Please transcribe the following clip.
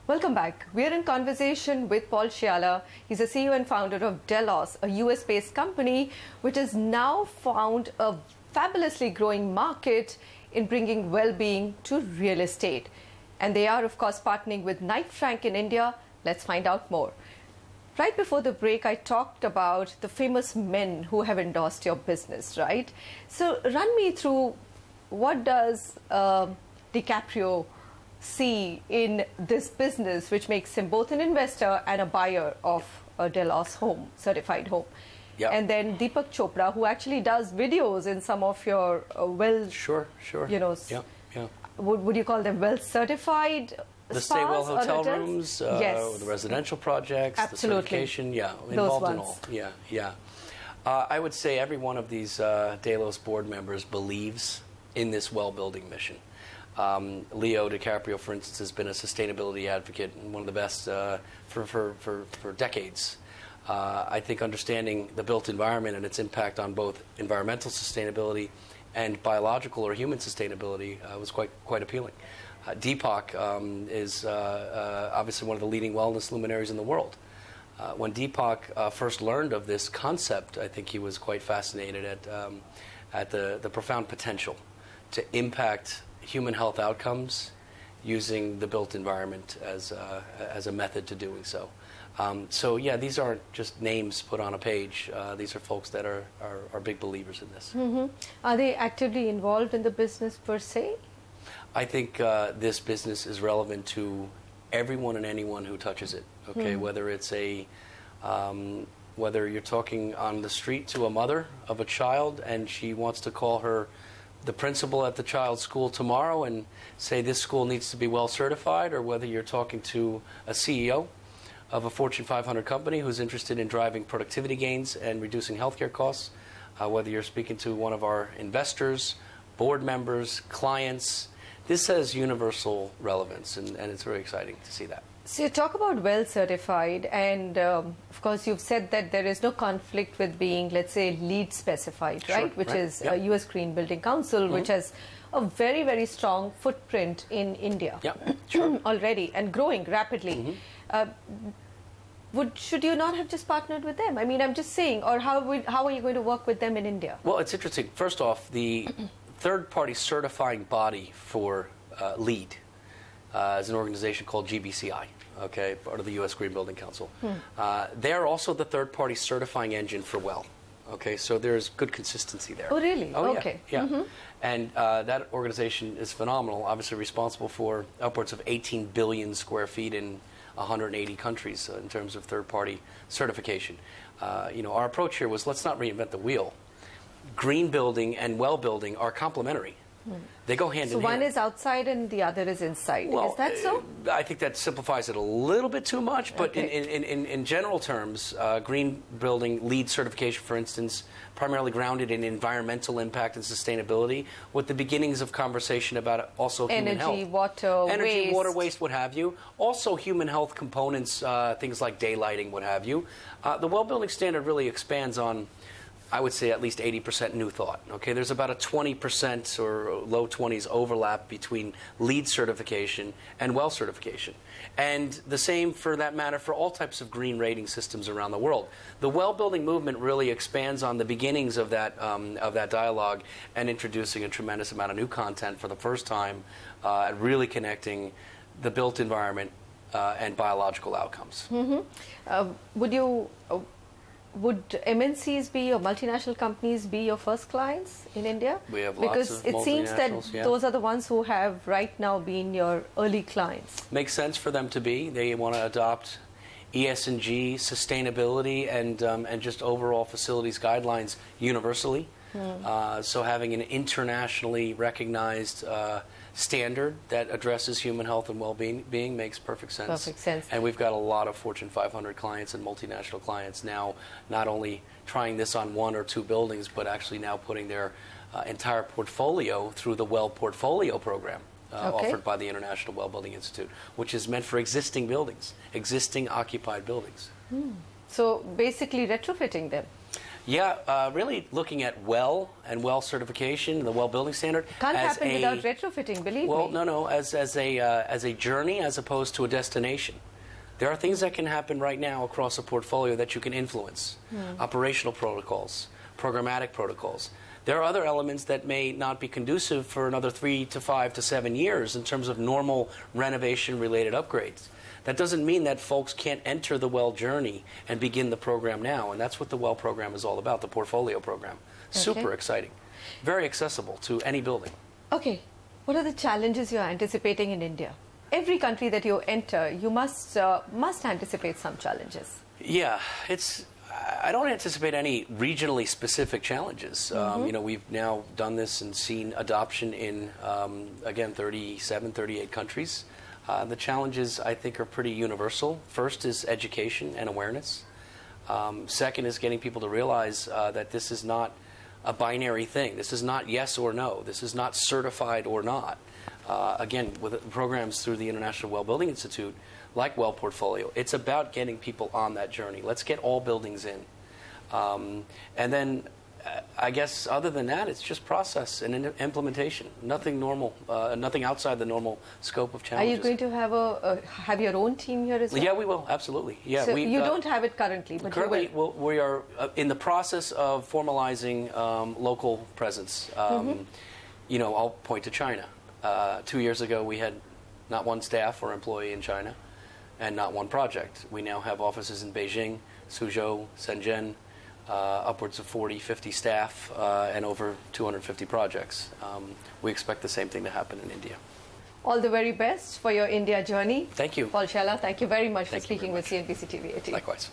Welcome back. We are in conversation with Paul Scialla. He's the CEO and founder of Delos, a US-based company which has now found a fabulously growing market in bringing well-being to real estate. And they are, of course, partnering with Knight Frank in India. Let's find out more. Right before the break, I talked about the famous men who have endorsed your business, right? So run me through, what does DiCaprio see in this business which makes him both an investor and a buyer of a Delos home, certified home? Yep. And then Deepak Chopra, who actually does videos in some of your Sure. You know, Yeah. Would you call them well certified? The spas Stay-Well or hotel hotels? rooms, Yes. the residential projects, Absolutely. the certification, Those involved in ones. all. Yeah. I would say every one of these Delos board members believes in this well-building mission. Leo DiCaprio, for instance, has been a sustainability advocate and one of the best for decades. I think understanding the built environment and its impact on both environmental sustainability and biological or human sustainability was quite appealing. Deepak is obviously one of the leading wellness luminaries in the world. When Deepak first learned of this concept, I think he was quite fascinated at the profound potential to impact human health outcomes using the built environment as a method to doing so. So yeah, these aren't just names put on a page. These are folks that are big believers in this. Mm-hmm. Are they actively involved in the business per se? I think this business is relevant to everyone and anyone who touches it. Okay, whether it's whether you're talking on the street to a mother of a child and she wants to call the principal at the child's school tomorrow and say this school needs to be well certified, or whether you're talking to a CEO of a Fortune 500 company who's interested in driving productivity gains and reducing healthcare costs, whether you're speaking to one of our investors, board members, clients. This has universal relevance, and it's very exciting to see that. So you talk about well certified, and of course you've said that there is no conflict with being, let's say, LEED specified, Sure, right? Which right. is Yep. US Green Building Council, which has a very, very strong footprint in India Sure. already and growing rapidly. Should you not have just partnered with them? I mean, I'm just saying, or how are you going to work with them in India? Well, it's interesting. First off, the third-party certifying body for LEED is an organization called GBCI, okay, part of the U.S. Green Building Council. They are also the third-party certifying engine for WELL. Okay, so there's good consistency there. Oh, really? Oh, okay. Yeah. And that organization is phenomenal, obviously responsible for upwards of 18 billion square feet in 180 countries in terms of third-party certification. Our approach here was, let's not reinvent the wheel. Green building and well building are complementary. They go hand in hand. So one is outside and the other is inside. Well, is that so? I think that simplifies it a little bit too much, but Okay. in general terms, green building LEED certification, for instance, primarily grounded in environmental impact and sustainability, with the beginnings of conversation about also human health. Energy, water, waste, what have you. Also human health components, things like daylighting, what have you. The well building standard really expands on, I would say, at least 80% new thought. Okay, there's about a 20% or low 20s overlap between LEED certification and WELL certification, and the same for that matter for all types of green rating systems around the world. The well building movement really expands on the beginnings of that dialogue and introducing a tremendous amount of new content for the first time, and really connecting the built environment and biological outcomes. Would MNCs be or multinational companies be your first clients in India? We have because lots of it seems that multinationals, yeah. those are the ones who have right now been your early clients. Makes sense for them to be. They want to adopt ESG, sustainability, and just overall facilities guidelines universally. So having an internationally recognized standard that addresses human health and well-being makes perfect sense. Perfect sense. And we've got a lot of Fortune 500 clients and multinational clients now, not only trying this on one or two buildings, but actually now putting their entire portfolio through the WELL Portfolio program. Offered by the International Well Building Institute, which is meant for existing buildings, existing occupied buildings. So basically retrofitting them. Yeah, really looking at well and well certification, the well building standard. Can't happen without retrofitting, believe me. Well, no, as a journey as opposed to a destination. There are things that can happen right now across a portfolio that you can influence. Operational protocols, programmatic protocols. There are other elements that may not be conducive for another 3 to 5 to 7 years in terms of normal renovation-related upgrades. That doesn't mean that folks can't enter the well journey and begin the program now, and that's what the well program is all about, the portfolio program. Super exciting. Very accessible to any building. Okay, what are the challenges you're anticipating in India? Every country that you enter, you must anticipate some challenges. Yeah, I don't anticipate any regionally specific challenges. You know, we've now done this and seen adoption in, again, 37, 38 countries. The challenges, I think, are pretty universal. First is education and awareness. Second is getting people to realize that this is not a binary thing. This is not yes or no. This is not certified or not. Again, with programs through the International Well Building Institute, like Well Portfolio, it's about getting people on that journey. Let's get all buildings in. And then, I guess, other than that, it's just process and implementation. Nothing normal, nothing outside the normal scope of challenges. Are you going to have your own team here as well? Yeah, we will, absolutely. Yeah, so you don't have it currently, but currently, you will. We are in the process of formalizing local presence. You know, I'll point to China. 2 years ago, we had not one staff or employee in China and not one project. We now have offices in Beijing, Suzhou, Shenzhen, upwards of 40, 50 staff, and over 250 projects. We expect the same thing to happen in India. All the very best for your India journey. Thank you. Paul Scialla, thank you very much for speaking with CNBC TV 18. Likewise.